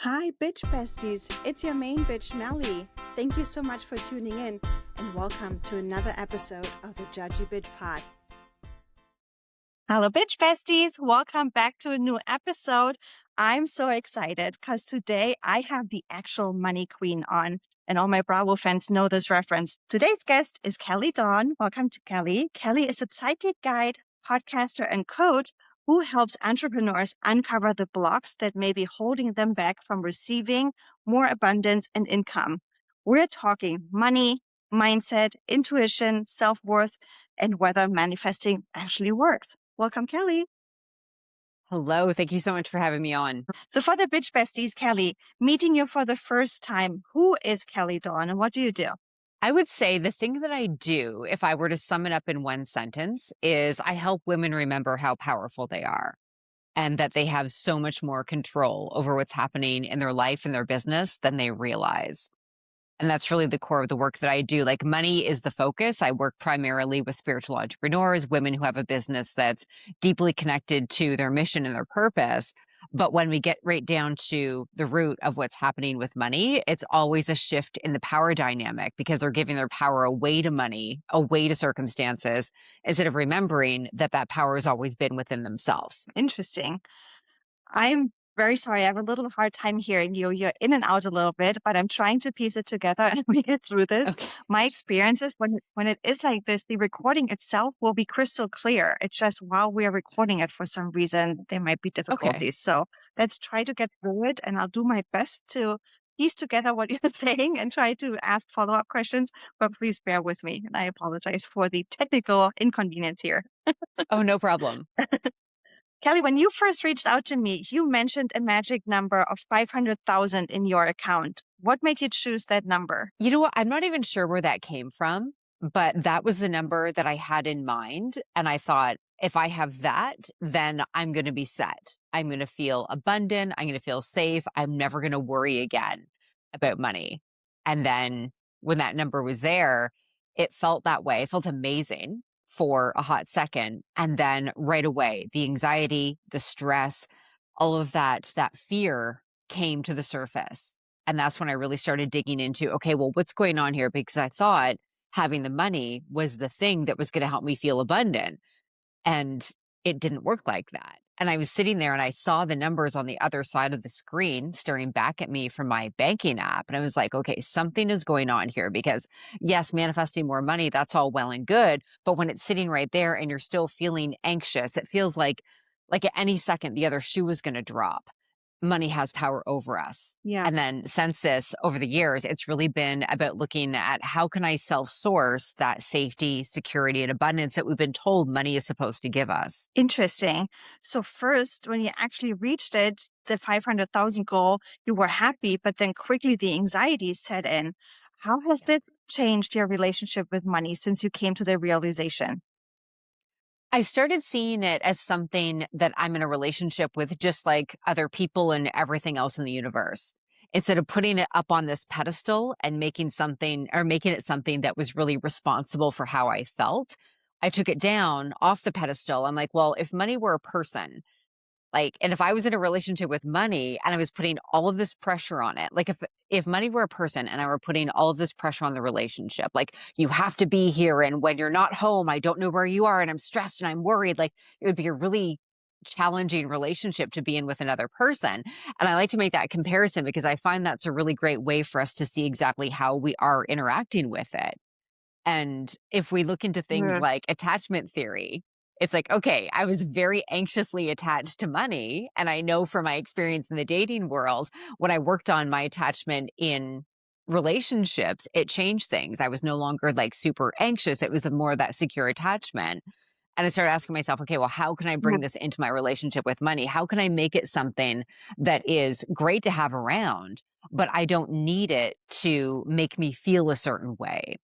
Hi, bitch besties. It's your main bitch, Melly. Thank you so much for tuning in and welcome to another episode of the Judgy Bitch Pod. Hello, bitch besties. Welcome back to a new episode. I'm so excited because today I have the actual money queen on, and all my Bravo fans know this reference. Today's guest is Kelly Dawn. Welcome to Kelly. Kelly is a psychic guide, podcaster, and coach who helps entrepreneurs uncover the blocks that may be holding them back from receiving more abundance and income. We're talking money, mindset, intuition, self-worth, and whether manifesting actually works. Welcome, Kelly. Hello. Thank you so much for having me on. So for the bitch besties, Kelly, meeting you for the first time, who is Kelly Dawn and what do you do? I would say the thing that I do, if I were to sum it up in one sentence, is I help women remember how powerful they are and that they have so much more control over what's happening in their life and their business than they realize. And that's really the core of the work that I do. Like, money is the focus. I work primarily with spiritual entrepreneurs, women who have a business that's deeply connected to their mission and their purpose. But when we get right down to the root of what's happening with money, it's always a shift in the power dynamic because they're giving their power away to money, away to circumstances, instead of remembering that that power has always been within themselves. Interesting. I'm very sorry. I have a little hard time hearing you. You're in and out a little bit, but I'm trying to piece it together and we get through this. Okay. My experience is when it is like this, the recording itself will be crystal clear. It's just while we are recording it, for some reason, there might be difficulties. Okay. So let's try to get through it and I'll do my best to piece together what you're saying and try to ask follow-up questions, but please bear with me. And I apologize for the technical inconvenience here. Oh, no problem. Kelly, when you first reached out to me, you mentioned a magic number of 500,000 in your account. What made you choose that number? You know what? I'm not even sure where that came from, but that was the number that I had in mind. And I thought, if I have that, then I'm going to be set. I'm going to feel abundant. I'm going to feel safe. I'm never going to worry again about money. And then when that number was there, it felt that way. It felt amazing for a hot second. And then right away, the anxiety, the stress, all of that fear came to the surface. And that's when I really started digging into, okay, well, what's going on here? Because I thought having the money was the thing that was going to help me feel abundant. And it didn't work like that. And I was sitting there and I saw the numbers on the other side of the screen staring back at me from my banking app. And I was like, okay, something is going on here because yes, manifesting more money, that's all well and good. But when it's sitting right there and you're still feeling anxious, it feels like at any second, the other shoe is going to drop. Money has power over us. Yeah. And then since this, over the years, it's really been about looking at how can I self-source that safety, security, and abundance that we've been told money is supposed to give us. Interesting. So first, when you actually reached it, the 500,000 goal, you were happy, but then quickly the anxiety set in. How has that changed your relationship with money since you came to the realization? I started seeing it as something that I'm in a relationship with, just like other people and everything else in the universe. Instead of putting it up on this pedestal and making it something that was really responsible for how I felt, I took it down off the pedestal. I'm like, well, if money were a person, and if I was in a relationship with money and I was putting all of this pressure on it, like if money were a person and I were putting all of this pressure on the relationship, like you have to be here. And when you're not home, I don't know where you are and I'm stressed and I'm worried. Like it would be a really challenging relationship to be in with another person. And I like to make that comparison because I find that's a really great way for us to see exactly how we are interacting with it. And if we look into things like attachment theory, it's like, okay, I was very anxiously attached to money. And I know from my experience in the dating world, when I worked on my attachment in relationships, it changed things. I was no longer like super anxious. It was more of that secure attachment. And I started asking myself, okay, well, how can I bring this into my relationship with money? How can I make it something that is great to have around, but I don't need it to make me feel a certain way?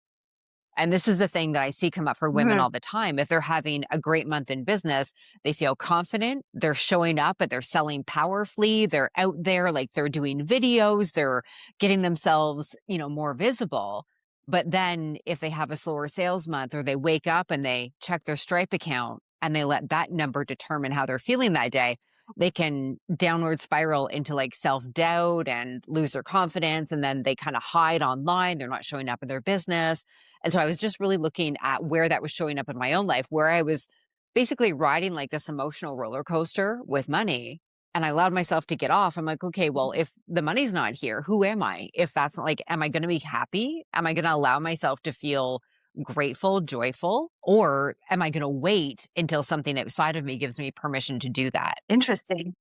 And this is the thing that I see come up for women all the time. If they're having a great month in business, they feel confident, they're showing up and they're selling powerfully, they're out there, like they're doing videos, they're getting themselves, more visible. But then if they have a slower sales month or they wake up and they check their Stripe account and they let that number determine how they're feeling that day, they can downward spiral into like self-doubt and lose their confidence. And then they kind of hide online. They're not showing up in their business. And so I was just really looking at where that was showing up in my own life, where I was basically riding like this emotional roller coaster with money. And I allowed myself to get off. I'm like, okay, well, if the money's not here, who am I? If that's not like, am I going to be happy? Am I going to allow myself to feel grateful, joyful, or am I going to wait until something outside of me gives me permission to do that? Interesting.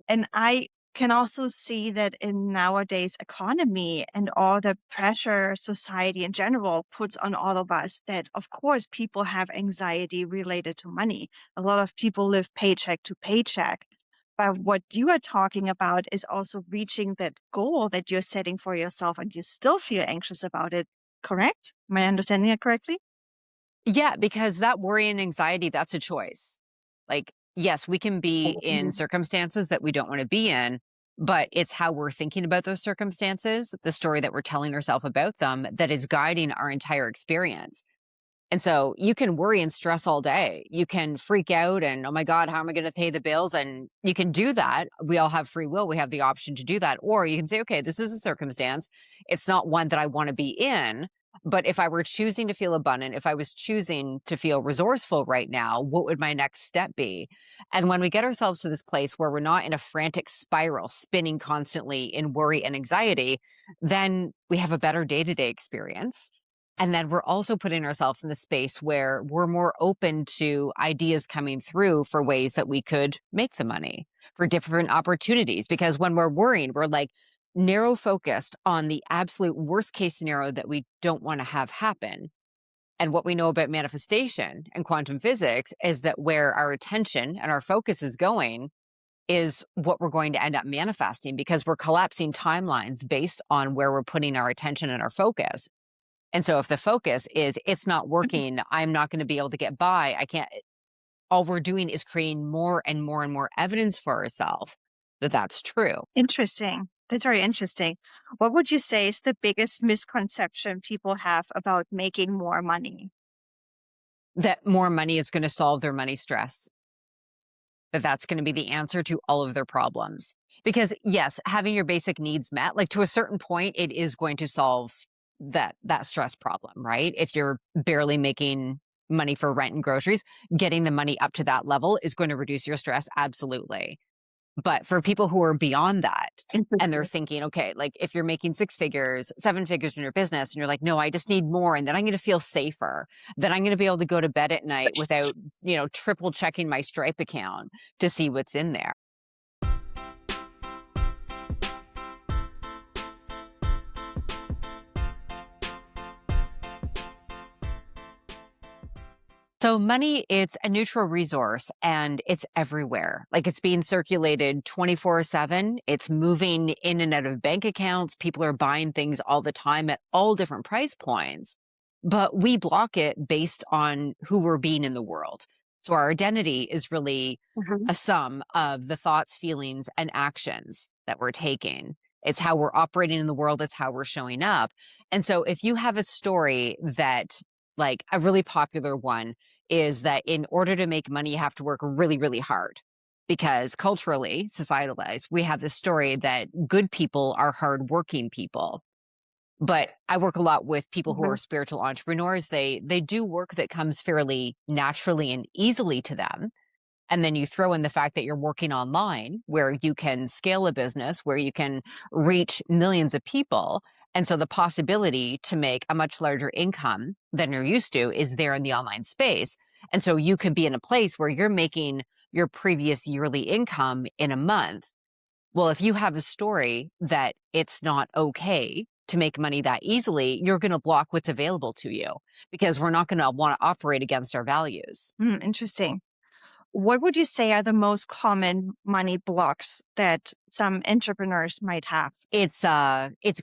And I can also see that in nowadays economy and all the pressure society in general puts on all of us, that of course people have anxiety related to money. A lot of people live paycheck to paycheck. But what you are talking about is also reaching that goal that you're setting for yourself and you still feel anxious about it. Correct? Am I understanding it correctly? Yeah, because that worry and anxiety, that's a choice. Like, yes, we can be in Mhm. circumstances that we don't want to be in, but it's how we're thinking about those circumstances, the story that we're telling ourselves about them, that is guiding our entire experience. And so you can worry and stress all day. You can freak out and, oh my God, how am I going to pay the bills? And you can do that. We all have free will. We have the option to do that. Or you can say, okay, this is a circumstance. It's not one that I want to be in. But if I were choosing to feel abundant, if I was choosing to feel resourceful right now, what would my next step be? And when we get ourselves to this place where we're not in a frantic spiral, spinning constantly in worry and anxiety, then we have a better day to day experience. And then we're also putting ourselves in the space where we're more open to ideas coming through for ways that we could make some money, for different opportunities. Because when we're worrying, we're like narrow focused on the absolute worst case scenario that we don't want to have happen. And what we know about manifestation and quantum physics is that where our attention and our focus is going is what we're going to end up manifesting, because we're collapsing timelines based on where we're putting our attention and our focus. And so if the focus is it's not working, I'm not going to be able to get by, I can't, all we're doing is creating more and more and more evidence for ourselves that that's true, Interesting. That's very interesting. What would you say is the biggest misconception people have about making more money? that more money is going to solve their money stress, that that's going to be the answer to all of their problems. Because yes, having your basic needs met, like to a certain point, it is going to solve that stress problem, right? If you're barely making money for rent and groceries, getting the money up to that level is going to reduce your stress. Absolutely. But for people who are beyond that and they're Interesting. thinking, okay, like if you're making six figures, seven figures in your business and you're like, no, I just need more. And then I'm going to feel safer. Then I'm going to be able to go to bed at night without, triple checking my Stripe account to see what's in there. So money, it's a neutral resource and it's everywhere. Like it's being circulated 24/7. It's moving in and out of bank accounts. People are buying things all the time at all different price points, but we block it based on who we're being in the world. So our identity is really Mhm. a sum of the thoughts, feelings, and actions that we're taking. It's how we're operating in the world. It's how we're showing up. And so if you have a story that, like a really popular one, is that in order to make money, you have to work really, really hard. Because culturally, societalized, we have this story that good people are hardworking people. But I work a lot with people who are Mhm. spiritual entrepreneurs. They do work that comes fairly naturally and easily to them. And then you throw in the fact that you're working online where you can scale a business, where you can reach millions of people. And so the possibility to make a much larger income than you're used to is there in the online space. And so you could be in a place where you're making your previous yearly income in a month. Well, if you have a story that it's not okay to make money that easily, you're going to block what's available to you because we're not going to want to operate against our values. Interesting. What would you say are the most common money blocks that some entrepreneurs might have? It's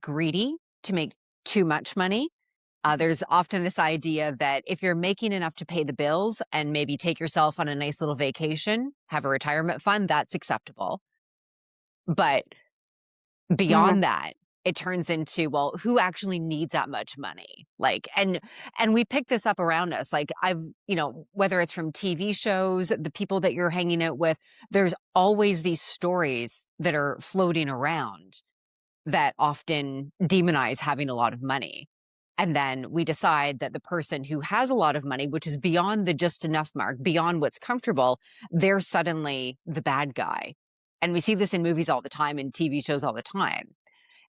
greedy to make too much money. There's often this idea that if you're making enough to pay the bills and maybe take yourself on a nice little vacation, have a retirement fund, that's acceptable. But Mm, beyond that, it turns into, well, who actually needs that much money? Like, and we pick this up around us. Like I've, whether it's from TV shows, the people that you're hanging out with, there's always these stories that are floating around that often demonize having a lot of money. And then we decide that the person who has a lot of money, which is beyond the just enough mark, beyond what's comfortable, they're suddenly the bad guy. And we see this in movies all the time, in TV shows all the time.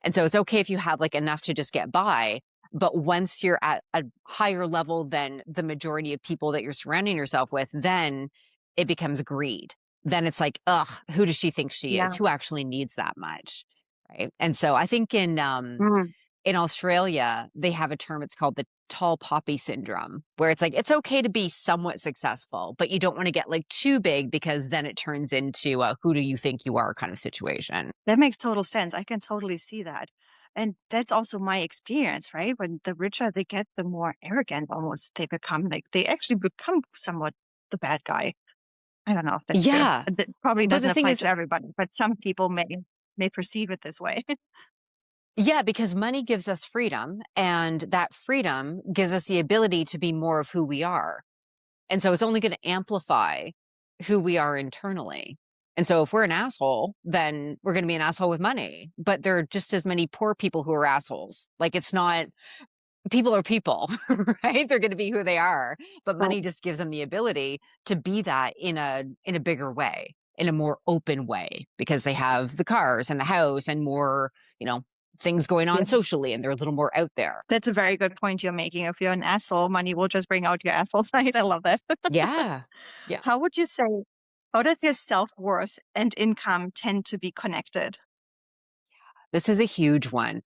And so it's okay if you have like enough to just get by. But once you're at a higher level than the majority of people that you're surrounding yourself with, then it becomes greed. Then it's like, ugh, who does she think she is? Yeah. Who actually needs that much? Right. And so I think Mm. in Australia, they have a term, it's called the tall poppy syndrome, where it's like, it's okay to be somewhat successful, but you don't want to get like too big because then it turns into a who do you think you are kind of situation. That makes total sense. I can totally see that. And that's also my experience, right? When the richer they get, the more arrogant almost they become. Like they actually become somewhat the bad guy. I don't know if that's true. Yeah. That probably But doesn't the thing apply is, to everybody, but some people may perceive it this way. yeah, because money gives us freedom, and that freedom gives us the ability to be more of who we are. And so it's only going to amplify who we are internally. And so if we're an asshole, then we're going to be an asshole with money. But there are just as many poor people who are assholes. Like it's not, people are people, right? They're going to be who they are. But Right. money just gives them the ability to be that in a bigger way, in a more open way, because they have the cars and the house and more, things going on Yeah. socially, and they're a little more out there. That's a very good point you're making. If you're an asshole, money will just bring out your asshole side. I love that. Yeah. Yeah. How would you say, how does your self worth and income tend to be connected? This is a huge one.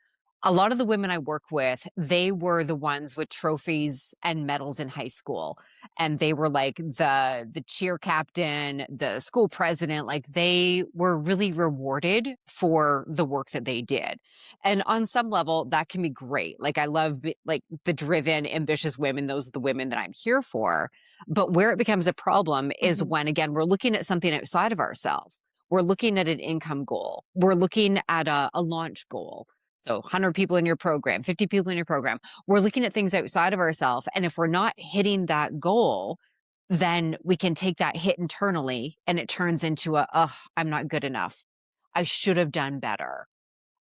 A lot of the women I work with, they were the ones with trophies and medals in high school. And they were like the cheer captain, the school president, like they were really rewarded for the work that they did. And on some level, that can be great. Like I love like the driven, ambitious women. Those are the women that I'm here for. But where it becomes a problem is Mhm. when, again, we're looking at something outside of ourselves. We're looking at an income goal. We're looking at a launch goal. So 100 people in your program, 50 people in your program. We're looking at things outside of ourselves. And if we're not hitting that goal, then we can take that hit internally and it turns into I'm not good enough. I should have done better.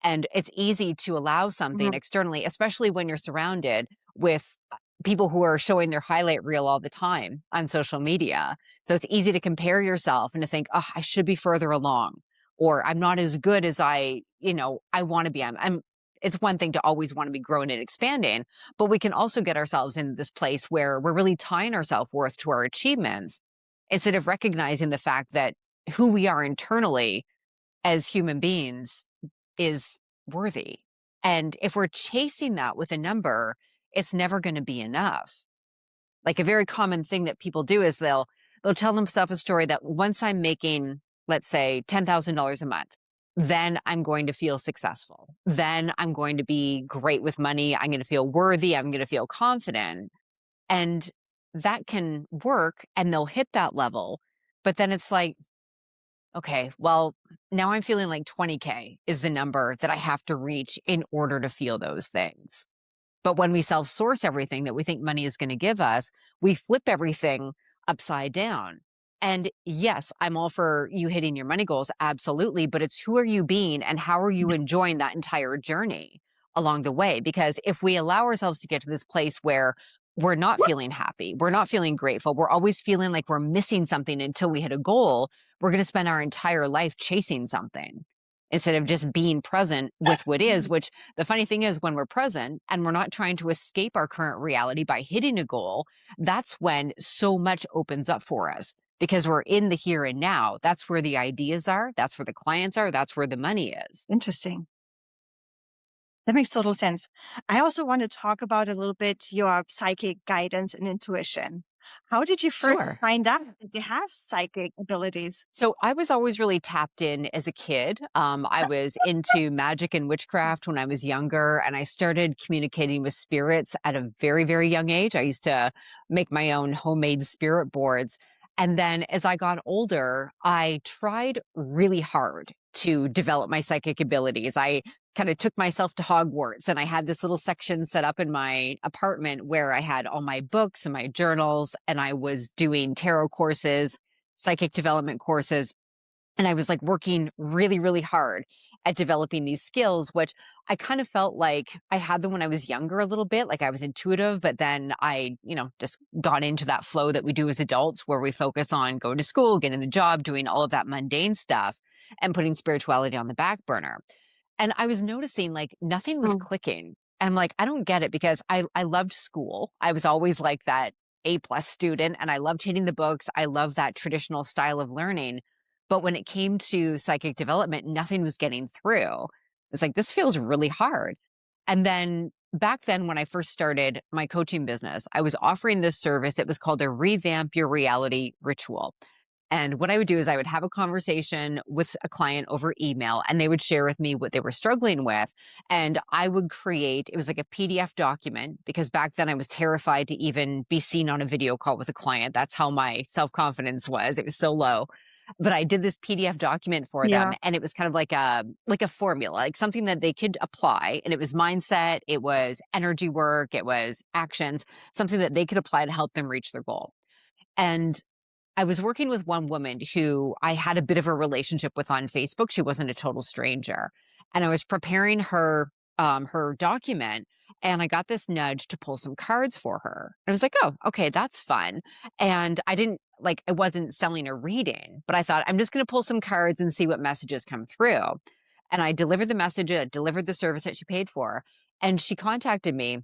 And it's easy to allow something Mhm. externally, especially when you're surrounded with people who are showing their highlight reel all the time on social media. So it's easy to compare yourself and to think, oh, I should be further along, or I'm not as good as I want to be. It's one thing to always want to be growing and expanding, but we can also get ourselves in this place where we're really tying our self-worth to our achievements instead of recognizing the fact that who we are internally as human beings is worthy. And if we're chasing that with a number, it's never going to be enough. Like a very common thing that people do is they'll tell themselves a story that once I'm making, let's say, $10,000 a month, then I'm going to feel successful. Then I'm going to be great with money. I'm going to feel worthy. I'm going to feel confident. And that can work and they'll hit that level. But then it's like, okay, well, now I'm feeling like 20K is the number that I have to reach in order to feel those things. But when we self source everything that we think money is going to give us, we flip everything upside down. And yes, I'm all for you hitting your money goals, absolutely. But it's who are you being and how are you enjoying that entire journey along the way? Because if we allow ourselves to get to this place where we're not feeling happy, we're not feeling grateful, we're always feeling like we're missing something until we hit a goal, we're going to spend our entire life chasing something instead of just being present with what is, which the funny thing is when we're present and we're not trying to escape our current reality by hitting a goal, that's when so much opens up for us because we're in the here and now. That's where the ideas are. That's where the clients are. That's where the money is. Interesting. That makes total sense. I also want to talk about a little bit your psychic guidance and intuition. How did you first Sure. find out that you have psychic abilities? So I was always really tapped in as a kid. I was into magic and witchcraft when I was younger, and I started communicating with spirits at a very, very young age. I used to make my own homemade spirit boards. And then as I got older, I tried really hard to develop my psychic abilities. I kind of took myself to Hogwarts and I had this little section set up in my apartment where I had all my books and my journals, and I was doing tarot courses, psychic development courses, and I was like working really, really hard at developing these skills, which I kind of felt like I had them when I was younger a little bit, like I was intuitive, but then I, just got into that flow that we do as adults where we focus on going to school, getting the job, doing all of that mundane stuff and putting spirituality on the back burner. And I was noticing like nothing was Mm. clicking. And I'm like, I don't get it because I loved school. I was always like that A+ student and I loved hitting the books. I love that traditional style of learning. But when it came to psychic development, nothing was getting through. It's like, this feels really hard. And then back then, when I first started my coaching business, I was offering this service. It was called a Revamp Your Reality Ritual. And what I would do is I would have a conversation with a client over email and they would share with me what they were struggling with. And I would create, it was like a PDF document because back then I was terrified to even be seen on a video call with a client. That's how my self-confidence was. It was so low. But I did this PDF document for them Yeah. and it was kind of like a formula, like something that they could apply. And it was mindset, it was energy work, it was actions, something that they could apply to help them reach their goal. And I was working with one woman who I had a bit of a relationship with on Facebook. She wasn't a total stranger. And I was preparing her document and I got this nudge to pull some cards for her. And I was like, oh, okay, that's fun. And I wasn't selling a reading, but I thought I'm just going to pull some cards and see what messages come through. And I delivered the message, I delivered the service that she paid for. And she contacted me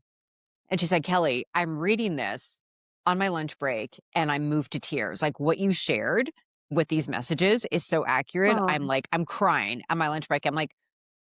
and she said, Kelly, I'm reading this on my lunch break and I'm moved to tears. Like what you shared with these messages is so accurate. Oh, I'm crying on my lunch break. I'm like,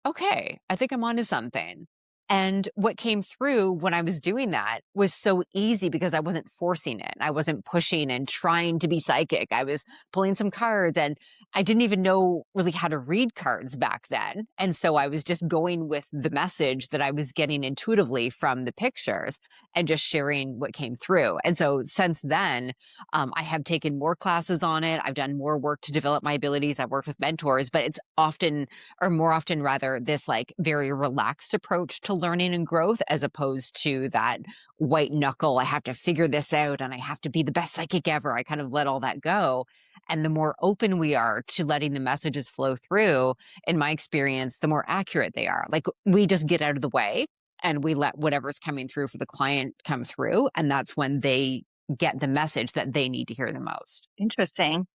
okay, I think I'm onto something. And what came through when I was doing that was so easy because I wasn't forcing it. I wasn't pushing and trying to be psychic. I was pulling some cards and I didn't even know really how to read cards back then. And so I was just going with the message that I was getting intuitively from the pictures and just sharing what came through. And so since then, I have taken more classes on it. I've done more work to develop my abilities. I've worked with mentors, but it's often or more often rather this like very relaxed approach to learning and growth as opposed to that white knuckle, I have to figure this out and I have to be the best psychic ever. I kind of let all that go. And the more open we are to letting the messages flow through, in my experience, the more accurate they are. Like we just get out of the way and we let whatever's coming through for the client come through. And that's when they get the message that they need to hear the most. interesting.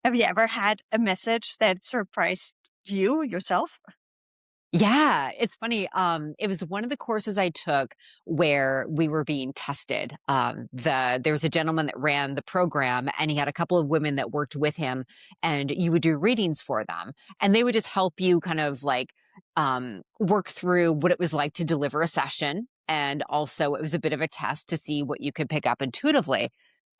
Have you ever had a message that surprised you yourself? Yeah, it's funny. It was one of the courses I took where we were being tested. There was a gentleman that ran the program and he had a couple of women that worked with him and you would do readings for them and they would just help you kind of like, work through what it was like to deliver a session. And also it was a bit of a test to see what you could pick up intuitively.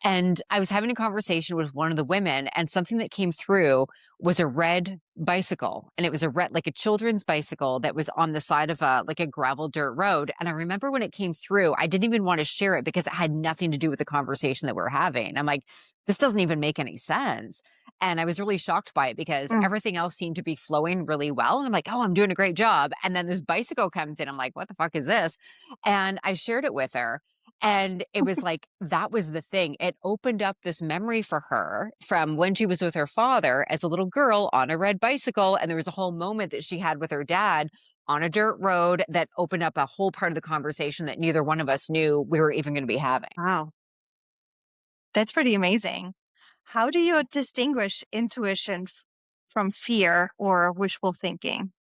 And I was having a conversation with one of the women and something that came through was a red bicycle. And it was like a children's bicycle that was on the side of a gravel dirt road. And I remember when it came through, I didn't even want to share it because it had nothing to do with the conversation that we were having. I'm like, this doesn't even make any sense. And I was really shocked by it because Mm. everything else seemed to be flowing really well. And I'm like, oh, I'm doing a great job. And then this bicycle comes in. I'm like, what the fuck is this? And I shared it with her. And it was like, that was the thing. It opened up this memory for her from when she was with her father as a little girl on a red bicycle. And there was a whole moment that she had with her dad on a dirt road that opened up a whole part of the conversation that neither one of us knew we were even going to be having. Wow, that's pretty amazing. How do you distinguish intuition from fear or wishful thinking?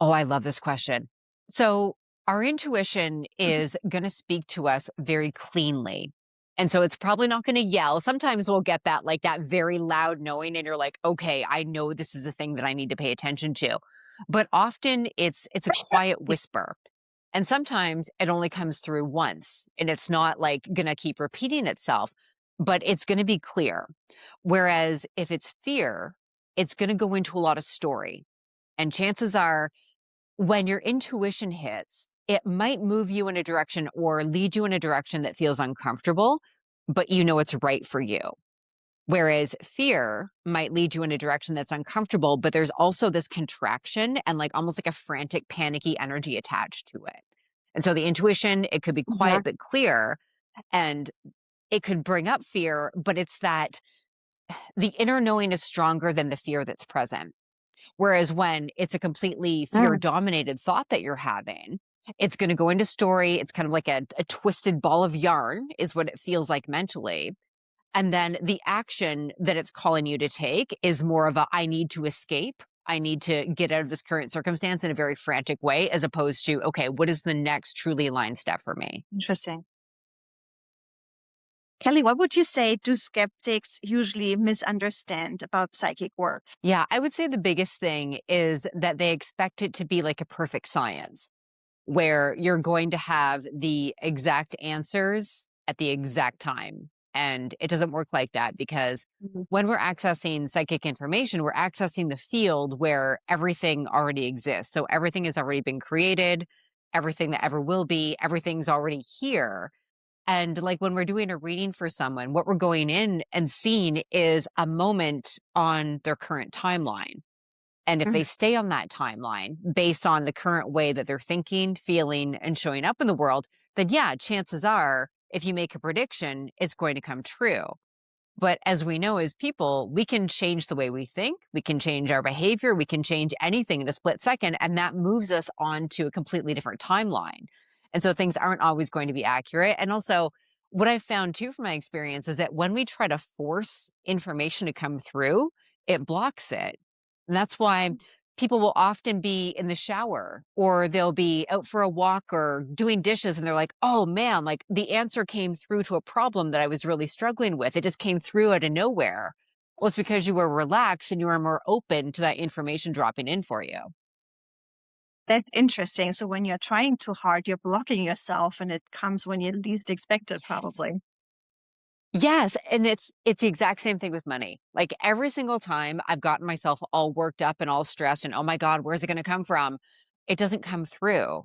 Oh, I love this question. So, our intuition is going to speak to us very cleanly. And so it's probably not going to yell. Sometimes we'll get that like that very loud knowing and you're like, "Okay, I know this is a thing that I need to pay attention to." But often it's a quiet whisper. And sometimes it only comes through once and it's not like going to keep repeating itself, but it's going to be clear. Whereas if it's fear, it's going to go into a lot of story. And chances are when your intuition hits, it might move you in a direction or lead you in a direction that feels uncomfortable, but you know it's right for you. Whereas fear might lead you in a direction that's uncomfortable, but there's also this contraction and like almost like a frantic, panicky energy attached to it. And so the intuition, it could be Yeah. quiet but clear, and it could bring up fear, but it's that the inner knowing is stronger than the fear that's present. Whereas when it's a completely fear Mm, dominated thought that you're having, it's going to go into story. It's kind of like a twisted ball of yarn, is what it feels like mentally. And then the action that it's calling you to take is more of a I need to escape. I need to get out of this current circumstance in a very frantic way, as opposed to, okay, what is the next truly aligned step for me? interesting. Kelly, what would you say do skeptics usually misunderstand about psychic work? Yeah, I would say the biggest thing is that they expect it to be like a perfect science where you're going to have the exact answers at the exact time. And it doesn't work like that because Mhm. when we're accessing psychic information, we're accessing the field where everything already exists. So everything has already been created, everything that ever will be, everything's already here. And like when we're doing a reading for someone, what we're going in and seeing is a moment on their current timeline. And if Mm, they stay on that timeline based on the current way that they're thinking, feeling, and showing up in the world, then yeah, chances are if you make a prediction, it's going to come true. But as we know, as people, we can change the way we think, we can change our behavior, we can change anything in a split second, and that moves us on to a completely different timeline. And so things aren't always going to be accurate. And also, what I've found too from my experience is that when we try to force information to come through, it blocks it. And that's why people will often be in the shower or they'll be out for a walk or doing dishes and they're like, oh man, like the answer came through to a problem that I was really struggling with. It just came through out of nowhere. Well, it's because you were relaxed and you were more open to that information dropping in for you. that's interesting. So when you're trying too hard, you're blocking yourself and it comes when you least expect it, probably. Yes, and it's the exact same thing with money. Like every single time I've gotten myself all worked up and all stressed and oh my God, where's it going to come from? It doesn't come through.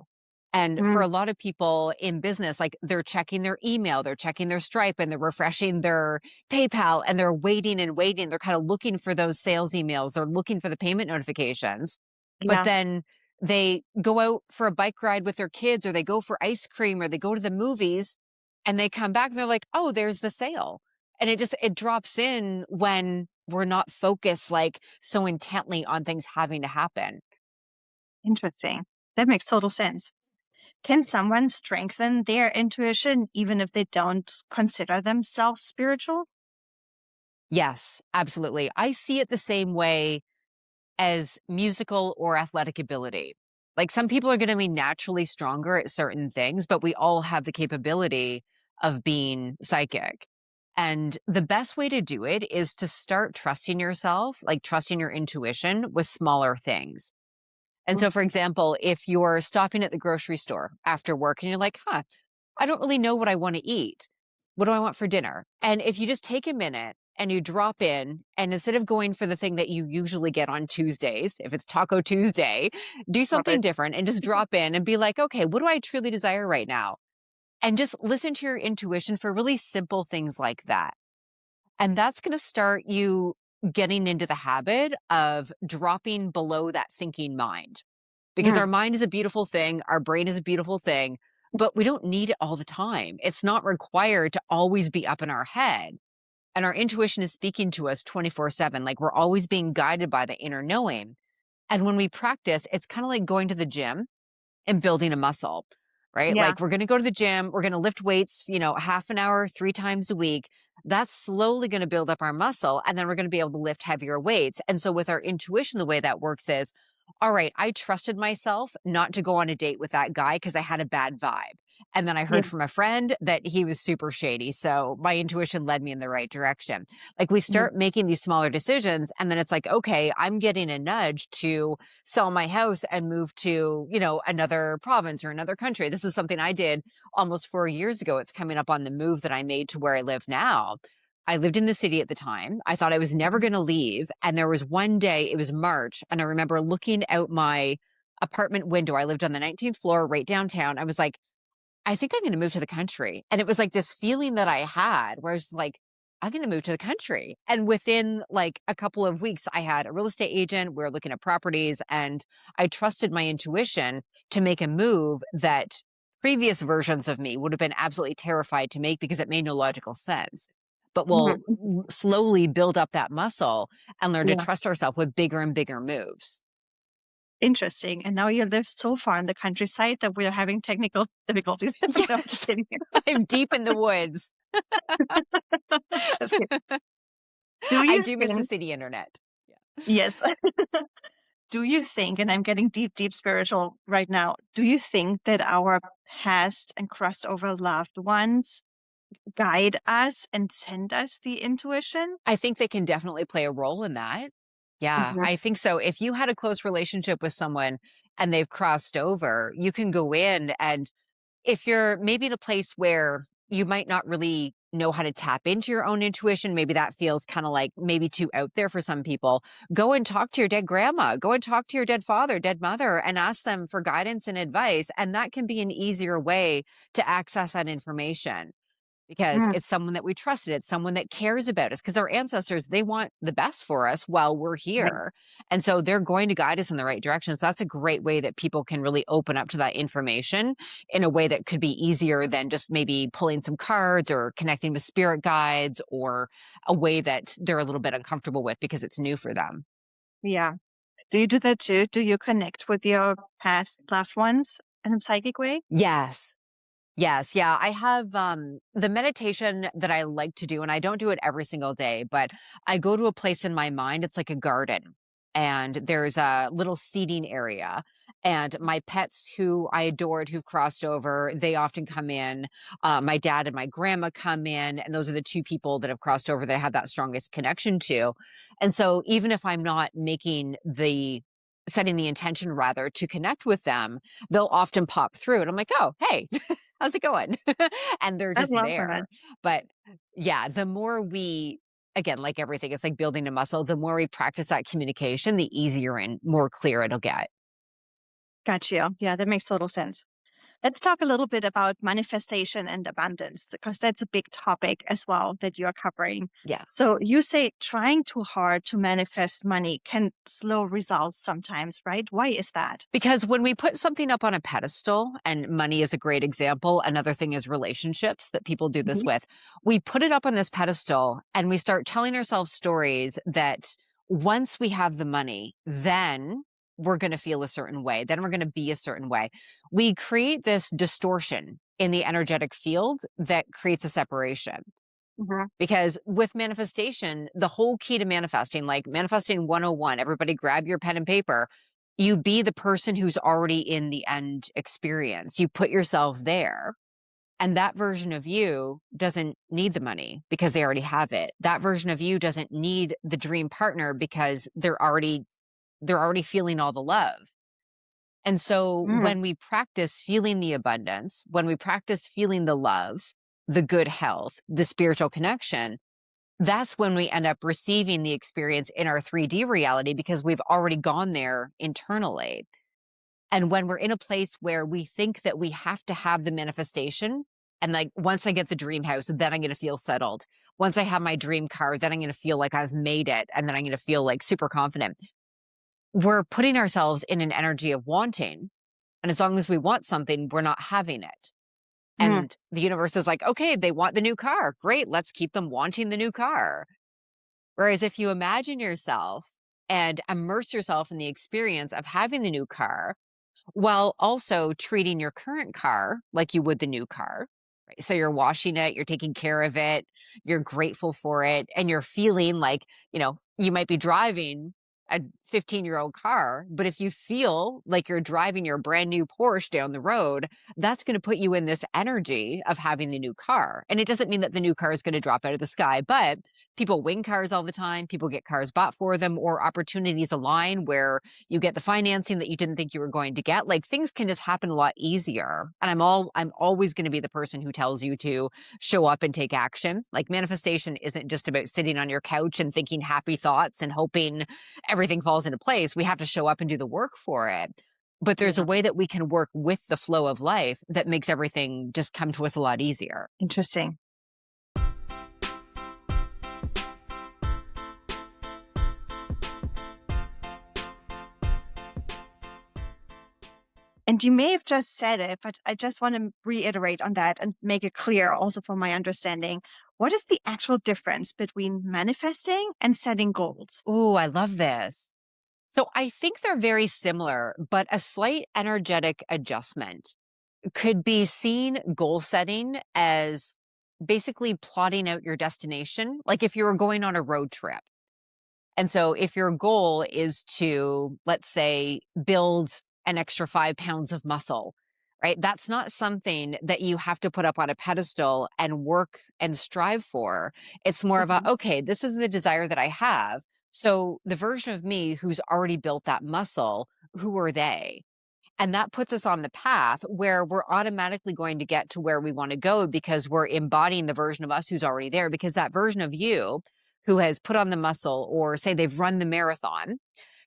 And for Mm, a lot of people in business, like they're checking their email, they're checking their Stripe and they're refreshing their PayPal and they're waiting and waiting. They're kind of looking for those sales emails. They're looking for the payment notifications. But yeah, then they go out for a bike ride with their kids or they go for ice cream or they go to the movies and they come back and they're like, oh, there's the sale. And it drops in when we're not focused like so intently on things having to happen. interesting. That makes total sense. Can someone strengthen their intuition even if they don't consider themselves spiritual? Yes, absolutely. I see it the same way as musical or athletic ability. Like some people are going to be naturally stronger at certain things, but we all have the capability of being psychic. And the best way to do it is to start trusting yourself, like trusting your intuition with smaller things. And Mm, so, for example, if you're stopping at the grocery store after work and you're like, huh, I don't really know what I want to eat. What do I want for dinner? And if you just take a minute and you drop in, and instead of going for the thing that you usually get on Tuesdays, if it's Taco Tuesday, do love something it. different and just drop in and be like, okay, what do I truly desire right now? And just listen to your intuition for really simple things like that. And that's going to start you getting into the habit of dropping below that thinking mind because our Mm, mind is a beautiful thing, our brain is a beautiful thing, but we don't need it all the time. It's not required to always be up in our head. And our intuition is speaking to us 24/7. Like we're always being guided by the inner knowing. And when we practice, it's kind of like going to the gym and building a muscle, right? yeah, Like we're going to go to the gym, we're going to lift weights, half an hour, 3 times a week. That's slowly going to build up our muscle. And then we're going to be able to lift heavier weights. And so with our intuition, the way that works is, all right, I trusted myself not to go on a date with that guy because I had a bad vibe. And then I yeah, heard from a friend that he was super shady. So my intuition led me in the right direction. Like we mm, start making these smaller decisions. And then it's like, okay, I'm getting a nudge to sell my house and move to, another province or another country. This is something I did almost 4 years ago. It's coming up on the move that I made to where I live now. I lived in the city at the time. I thought I was never mhm. going to leave. And there was one day, it was March, and I remember looking out my apartment window. I lived on the 19th floor right downtown. I was like, I think I'm going to move to the country. And it was like this feeling that I had where I was like, I'm going to move to the country. And within like a couple of weeks, I had a real estate agent. We were looking at properties, and I trusted my intuition to make a move that previous versions of me would have been absolutely terrified to make because it made no logical sense. But we'll Mhm. slowly build up that muscle and learn to Yeah. trust ourselves with bigger and bigger moves. Interesting. And now you live so far in the countryside that we're having technical difficulties. No, I'm just Yes, kidding. I'm deep in the woods. Just kidding. Do I you do miss the think, city internet. Yeah. yes, do you think, and I'm getting deep, deep spiritual right now, do you think that our past and crossed over loved ones guide us and send us the intuition? I think they can definitely play a role in that. Yeah, Mhm. I think so. If you had a close relationship with someone and they've crossed over, you can go in, and if you're maybe in a place where you might not really know how to tap into your own intuition, maybe that feels kind of like maybe too out there for some people. Go and talk to your dead grandma, go and talk to your dead father, dead mother, and ask them for guidance and advice. And that can be an easier way to access that information because Mm, it's someone that we trusted. It's someone that cares about us because our ancestors, they want the best for us while we're right. here. And so they're going to guide us in the right direction. So that's a great way that people can really open up to that information in a way that could be easier than just maybe pulling some cards or connecting with spirit guides, or a way that they're a little bit uncomfortable with because it's new for them. Yeah. Do you do that too? Do you connect with your past loved ones in a psychic way? Yes. Yes, yeah, I have the meditation that I like to do, and I don't do it every single day, but I go to a place in my mind. It's like a garden, and there's a little seating area. And my pets who I adored, who've crossed over, they often come in. My dad and my grandma come in, and those are the two people that have crossed over that I have that strongest connection to. And so, even if I'm not making the setting the intention rather to connect with them, they'll often pop through, and I'm like, oh, hey. How's it going? And they're I just love that. there. But yeah, the more we, again, like everything, it's like building a muscle. The more we practice that communication, the easier and more clear it'll get. Got you. Yeah, that makes total sense. Let's talk a little bit about manifestation and abundance because that's a big topic as well that you're covering. Yeah. So you say trying too hard to manifest money can slow results sometimes, right? Why is that? Because when we put something up on a pedestal, and money is a great example, another thing is relationships that people do this Mhm. with. We put it up on this pedestal and we start telling ourselves stories that once we have the money, then we're going to feel a certain way. Then we're going to be a certain way. We create this distortion in the energetic field that creates a separation. Mhm. Because with manifestation, the whole key to manifesting, like manifesting 101, everybody grab your pen and paper. You be the person who's already in the end experience. You put yourself there. And that version of you doesn't need the money because they already have it. That version of you doesn't need the dream partner because they're already feeling all the love. And so Mm, when we practice feeling the abundance, when we practice feeling the love, the good health, the spiritual connection, that's when we end up receiving the experience in our 3D reality because we've already gone there internally. And when we're in a place where we think that we have to have the manifestation, and like once I get the dream house, then I'm going to feel settled. Once I have my dream car, then I'm going to feel like I've made it. And then I'm going to feel like super confident. We're putting ourselves in an energy of wanting. And as long as we want something, we're not having it. mm, And the universe is like, okay, they want the new car. Great. Let's keep them wanting the new car. Whereas if you imagine yourself and immerse yourself in the experience of having the new car, while also treating your current car like you would the new car. Right? So you're washing it, you're taking care of it, you're grateful for it, and you're feeling like, you might be driving a 15-year-old car, but if you feel like you're driving your brand new Porsche down the road, that's going to put you in this energy of having the new car. And it doesn't mean that the new car is going to drop out of the sky, but people win cars all the time, people get cars bought for them, or opportunities align where you get the financing that you didn't think you were going to get. Like things can just happen a lot easier. And I'm always going to be the person who tells you to show up and take action. Like manifestation isn't just about sitting on your couch and thinking happy thoughts and hoping everything falls into place. We have to show up and do the work for it. But there's a yeah. way that we can work with the flow of life that makes everything just come to us a lot easier. Interesting. And you may have just said it, but I just want to reiterate on that and make it clear also for my understanding. What is the actual difference between manifesting and setting goals? Ooh, I love this. So I think they're very similar, but a slight energetic adjustment could be seen goal setting as basically plotting out your destination. Like if you were going on a road trip. And so if your goal is to, let's say, build an extra 5 pounds of muscle, right? That's not something that you have to put up on a pedestal and work and strive for. It's more of a, Mhm. okay, this is the desire that I have. So the version of me who's already built that muscle, who are they? And that puts us on the path where we're automatically going to get to where we want to go because we're embodying the version of us who's already there. Because that version of you who has put on the muscle or say they've run the marathon,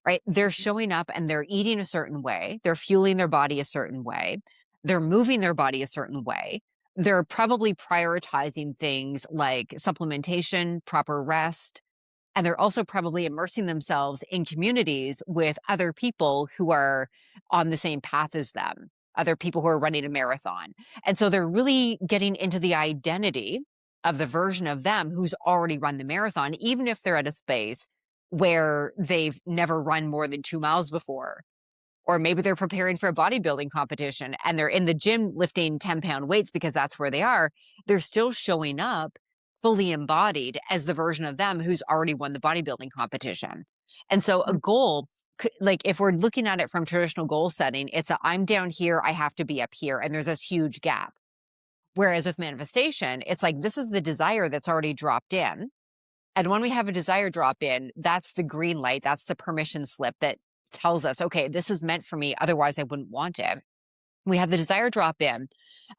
right? They're showing up and they're eating a certain way. They're fueling their body a certain way. They're moving their body a certain way. They're probably prioritizing things like supplementation, proper rest, and they're also probably immersing themselves in communities with other people who are on the same path as them, other people who are running a marathon. And so they're really getting into the identity of the version of them who's already run the marathon, even if they're at a space where they've never run more than 2 miles before. Or maybe they're preparing for a bodybuilding competition and they're in the gym lifting 10-pound weights because that's where they are. They're still showing up fully embodied as the version of them who's already won the bodybuilding competition. And so a goal, like if we're looking at it from traditional goal setting, it's a I'm down here, I have to be up here. And there's this huge gap. Whereas with manifestation, it's like this is the desire that's already dropped in. And when we have a desire drop in, that's the green light. That's the permission slip that tells us, okay, this is meant for me. Otherwise, I wouldn't want it. We have the desire drop in.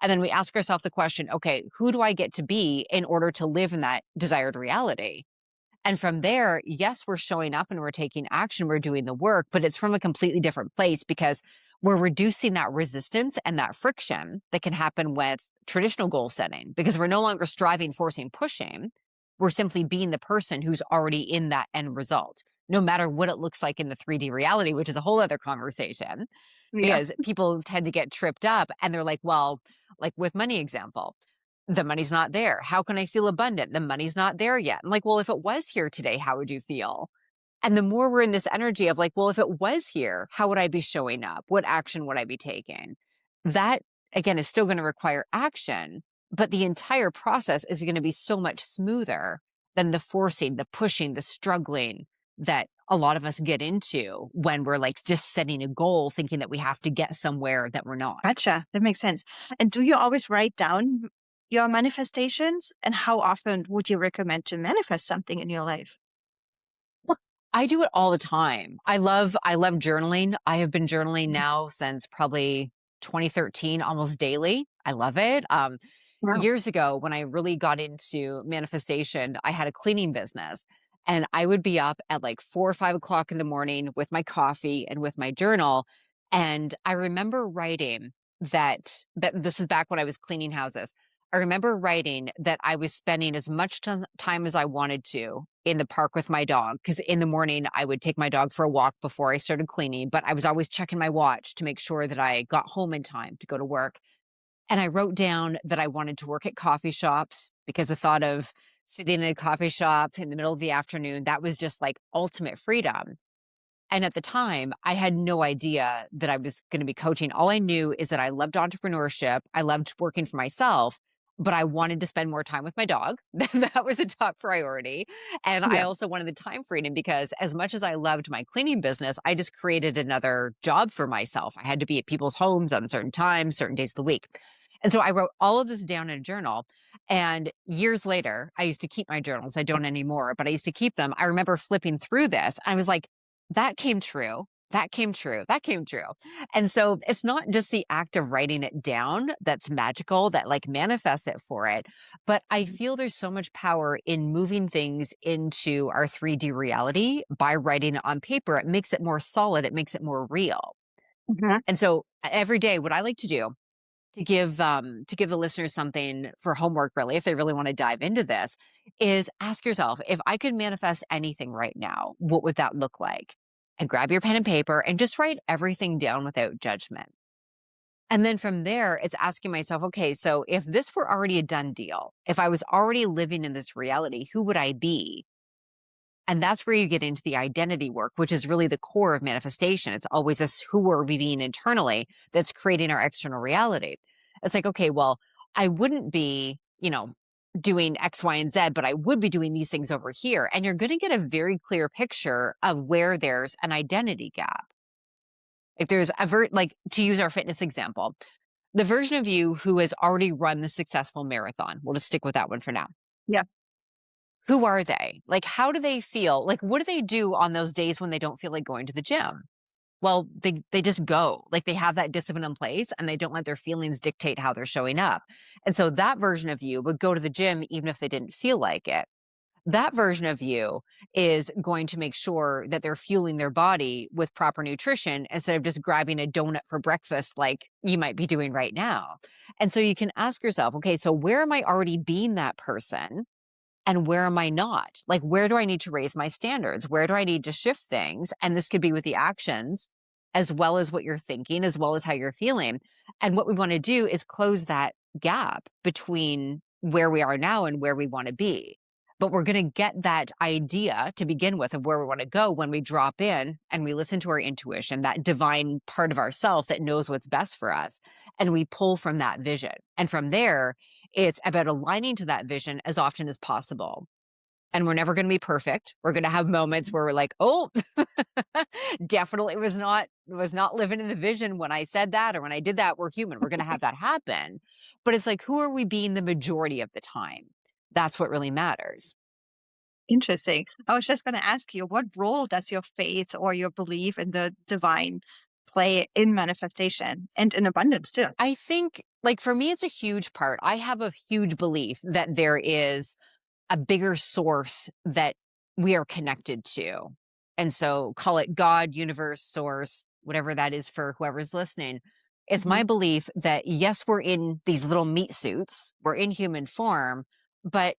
And then we ask ourselves the question, okay, who do I get to be in order to live in that desired reality? And from there, yes, we're showing up and we're taking action, we're doing the work, but it's from a completely different place because we're reducing that resistance and that friction that can happen with traditional goal setting because we're no longer striving, forcing, pushing. We're simply being the person who's already in that end result, no matter what it looks like in the 3D reality, which is a whole other conversation Yeah. because people tend to get tripped up and they're like, well, like with money example, the money's not there. How can I feel abundant? The money's not there yet. I'm like, well, if it was here today, how would you feel? And the more we're in this energy of like, well, if it was here, how would I be showing up? What action would I be taking? That again is still going to require action, but the entire process is going to be so much smoother than the forcing, the pushing, the struggling that a lot of us get into when we're like just setting a goal, thinking that we have to get somewhere that we're not. Gotcha. That makes sense. And do you always write down your manifestations? And how often would you recommend to manifest something in your life? Look, I do it all the time. I love journaling. I have been journaling now since probably 2013, almost daily. I love it. Wow. Years ago, when I really got into manifestation, I had a cleaning business and I would be up at like 4 or 5 o'clock in the morning with my coffee and with my journal. And I remember writing that this is back when I was cleaning houses. I remember writing that I was spending as much time as I wanted to in the park with my dog. Cause in the morning I would take my dog for a walk before I started cleaning, but I was always checking my watch to make sure that I got home in time to go to work. And I wrote down that I wanted to work at coffee shops because the thought of sitting in a coffee shop in the middle of the afternoon, that was just like ultimate freedom. And at the time, I had no idea that I was going to be coaching. All I knew is that I loved entrepreneurship. I loved working for myself, but I wanted to spend more time with my dog. That was a top priority. And I Yeah. also wanted the time freedom because as much as I loved my cleaning business, I just created another job for myself. I had to be at people's homes on certain times, certain days of the week. And so I wrote all of this down in a journal. And years later, I used to keep my journals. I don't anymore, but I used to keep them. I remember flipping through this. I was like, that came true. That came true. That came true. And so it's not just the act of writing it down that's magical, that like manifests it for it. But I feel there's so much power in moving things into our 3D reality by writing it on paper. It makes it more solid. It makes it more real. Mhm. And so every day, what I like to do to give the listeners something for homework, really, if they really want to dive into this, is ask yourself, if I could manifest anything right now, what would that look like? And grab your pen and paper and just write everything down without judgment. And then from there, it's asking myself, okay, so if this were already a done deal, if I was already living in this reality, who would I be? And that's where you get into the identity work, which is really the core of manifestation. It's always this who are we being internally that's creating our external reality. It's like, okay, well, I wouldn't be, doing X, Y, and Z, but I would be doing these things over here. And you're going to get a very clear picture of where there's an identity gap. If there's like to use our fitness example, the version of you who has already run the successful marathon, we'll just stick with that one for now. Yeah. Who are they? Like, how do they feel? Like, what do they do on those days when they don't feel like going to the gym? Well, they just go. Like, they have that discipline in place and they don't let their feelings dictate how they're showing up. And so that version of you would go to the gym even if they didn't feel like it. That version of you is going to make sure that they're fueling their body with proper nutrition instead of just grabbing a donut for breakfast like you might be doing right now. And so you can ask yourself, okay, so where am I already being that person? And where am I not? Like, where do I need to raise my standards? Where do I need to shift things? And this could be with the actions as well as what you're thinking, as well as how you're feeling. And what we want to do is close that gap between where we are now and where we want to be. But we're going to get that idea to begin with of where we want to go when we drop in and we listen to our intuition, that divine part of ourself that knows what's best for us. And we pull from that vision. And from there, it's about aligning to that vision as often as possible. And we're never going to be perfect. We're going to have moments where we're like, oh, definitely was not living in the vision when I said that or when I did that. We're human. We're going to have that happen. But it's like, who are we being the majority of the time? That's what really matters. Interesting. I was just going to ask you, what role does your faith or your belief in the divine play in manifestation and in abundance too? I think, like, for me, it's a huge part. I have a huge belief that there is a bigger source that we are connected to. And so call it God, universe, source, whatever that is for whoever's listening. It's Hmm. my belief that yes, we're in these little meat suits, we're in human form, but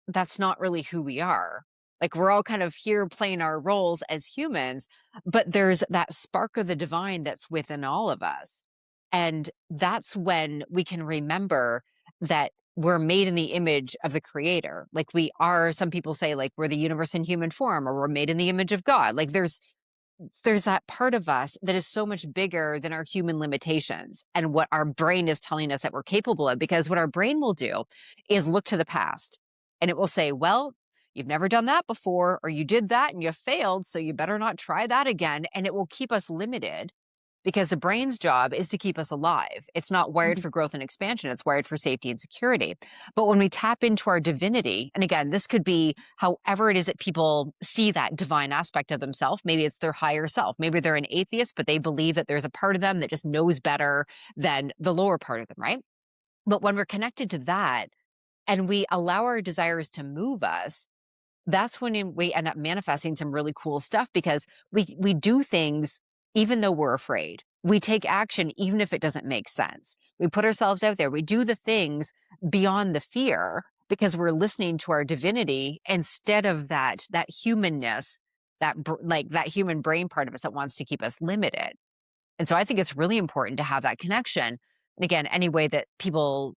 that's not really who we are. Like, we're all kind of here playing our roles as humans, but there's that spark of the divine that's within all of us. And that's when we can remember that we're made in the image of the creator. Like, we are, some people say, like, we're the universe in human form, or we're made in the image of God. Like, there's that part of us that is so much bigger than our human limitations and what our brain is telling us that we're capable of. Because what our brain will do is look to the past and it will say, well, you've never done that before, or you did that and you failed, so you better not try that again. And it will keep us limited because the brain's job is to keep us alive. It's not wired Hmm. for growth and expansion. It's wired for safety and security. But when we tap into our divinity, and again, this could be however it is that people see that divine aspect of themselves. Maybe it's their higher self. Maybe they're an atheist, but they believe that there's a part of them that just knows better than the lower part of them, right? But when we're connected to that and we allow our desires to move us, that's when we end up manifesting some really cool stuff because we do things even though we're afraid. We take action even if it doesn't make sense. We put ourselves out there. We do the things beyond the fear because we're listening to our divinity instead of that humanness, like that human brain part of us that wants to keep us limited. And so I think it's really important to have that connection. And again, any way that people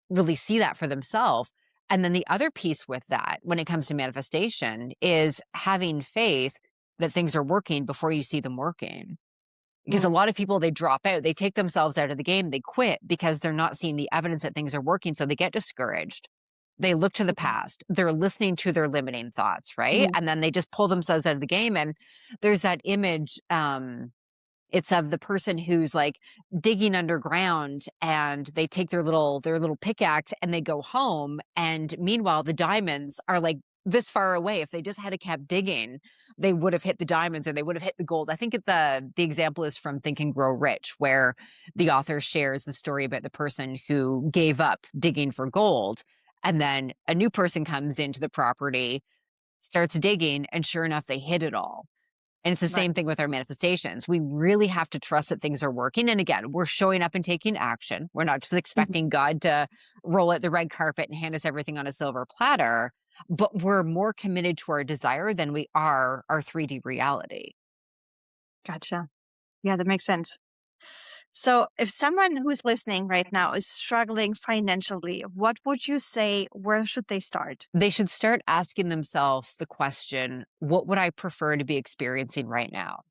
really see that for themselves. And then the other piece with that, when it comes to manifestation, is having faith that things are working before you see them working. Because a Mm. lot of people, they drop out, they take themselves out of the game, they quit because they're not seeing the evidence that things are working. So they get discouraged. They look to the past. They're listening to their limiting thoughts, right? Mhm. And then they just pull themselves out of the game. And there's that image, it's of the person who's like digging underground and they take their little pickaxe and they go home. And meanwhile, the diamonds are like this far away. If they just had kept digging, they would have hit the diamonds or they would have hit the gold. I think the example is from Think and Grow Rich, where the author shares the story about the person who gave up digging for gold. And then a new person comes into the property, starts digging, and sure enough, they hit it all. And it's the Right. same thing with our manifestations. We really have to trust that things are working. And again, we're showing up and taking action. We're not just Mhm. expecting God to roll out the red carpet and hand us everything on a silver platter, but we're more committed to our desire than we are our 3D reality. Gotcha. Yeah, that makes sense. So, if someone who's listening right now is struggling financially, what would you say? Where should they start? They should start asking themselves the question, what would I prefer to be experiencing right now?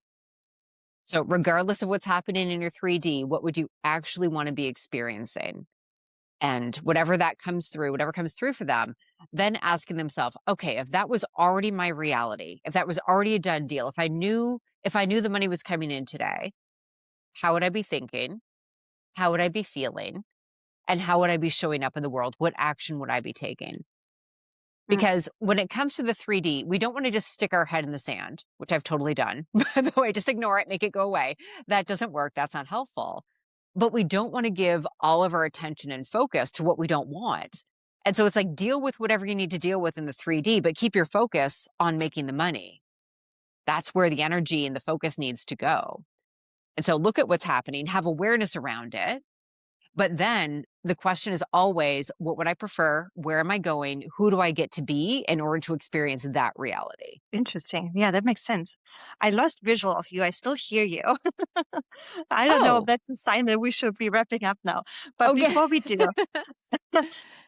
So, regardless of what's happening in your 3D, what would you actually want to be experiencing? And whatever comes through for them, then asking themselves, okay, if that was already my reality, if that was already a done deal, if I knew the money was coming in today, how would I be thinking? How would I be feeling? And how would I be showing up in the world? What action would I be taking? Mm, Because when it comes to the 3D, we don't want to just stick our head in the sand, which I've totally done. By the way, just ignore it, make it go away. That doesn't work. That's not helpful. But we don't want to give all of our attention and focus to what we don't want. And so it's like deal with whatever you need to deal with in the 3D, but keep your focus on making the money. That's where the energy and the focus needs to go. And so look at what's happening, have awareness around it. But then the question is always, what would I prefer? Where am I going? Who do I get to be in order to experience that reality? interesting. Yeah, that makes sense. I lost visual of you. I still hear you. I don't know if Oh, that's a sign that we should be wrapping up now. But okay. before we do,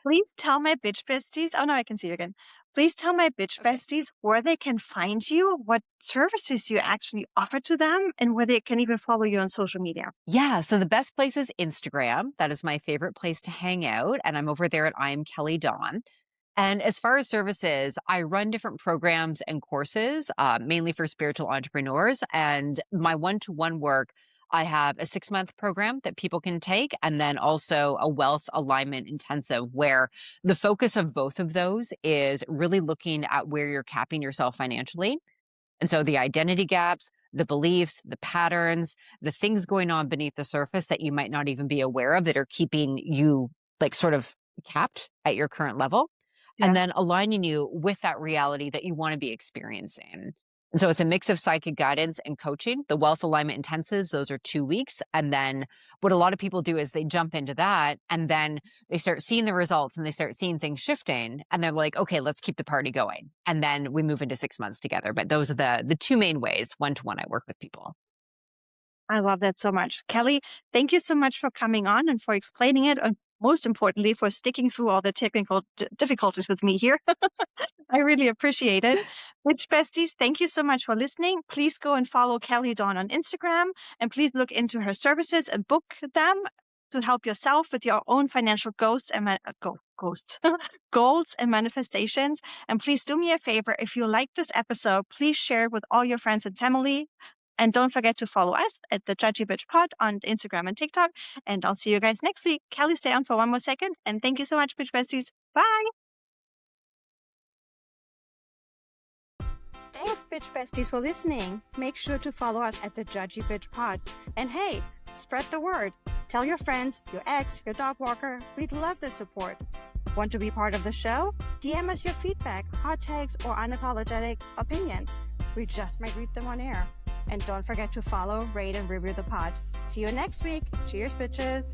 please tell my bitch besties. Oh, no, I can see you again. Please tell my bitch Okay. besties where they can find you, what services you actually offer to them, and where they can even follow you on social media. Yeah. So the best place is Instagram. That is my favorite place to hang out. And I'm over there at I am Kelly Dawn. And as far as services, I run different programs and courses, mainly for spiritual entrepreneurs. And my one-to-one work, I have a 6-month program that people can take, and then also a wealth alignment intensive, where the focus of both of those is really looking at where you're capping yourself financially. And so the identity gaps, the beliefs, the patterns, the things going on beneath the surface that you might not even be aware of that are keeping you like sort of capped at your current level, and Yeah. then aligning you with that reality that you want to be experiencing. And so it's a mix of psychic guidance and coaching. The wealth alignment intensives, those are 2 weeks. And then what a lot of people do is they jump into that and then they start seeing the results and they start seeing things shifting. And they're like, okay, let's keep the party going. And then we move into 6 months together. But those are the two main ways, one-to-one, I work with people. I love that so much. Kelly, thank you so much for coming on and for explaining it. And most importantly, for sticking through all the technical difficulties with me here. I really appreciate it. Witch Besties, thank you so much for listening. Please go and follow Kelly Dawn on Instagram and please look into her services and book them to help yourself with your own financial ghosts and ghosts, goals and manifestations. And please do me a favor. If you like this episode, please share it with all your friends and family. And don't forget to follow us at the Judgy Bitch Pod on Instagram and TikTok. And I'll see you guys next week. Kelly, stay on for one more second. And thank you so much, Bitch Besties. Bye. Thanks, Bitch Besties, for listening. Make sure to follow us at the Judgy Bitch Pod. And hey, spread the word. Tell your friends, your ex, your dog walker. We'd love the support. Want to be part of the show? DM us your feedback, hot takes, or unapologetic opinions. We just might read them on air. And don't forget to follow, rate, and review the pod. See you next week. Cheers, bitches.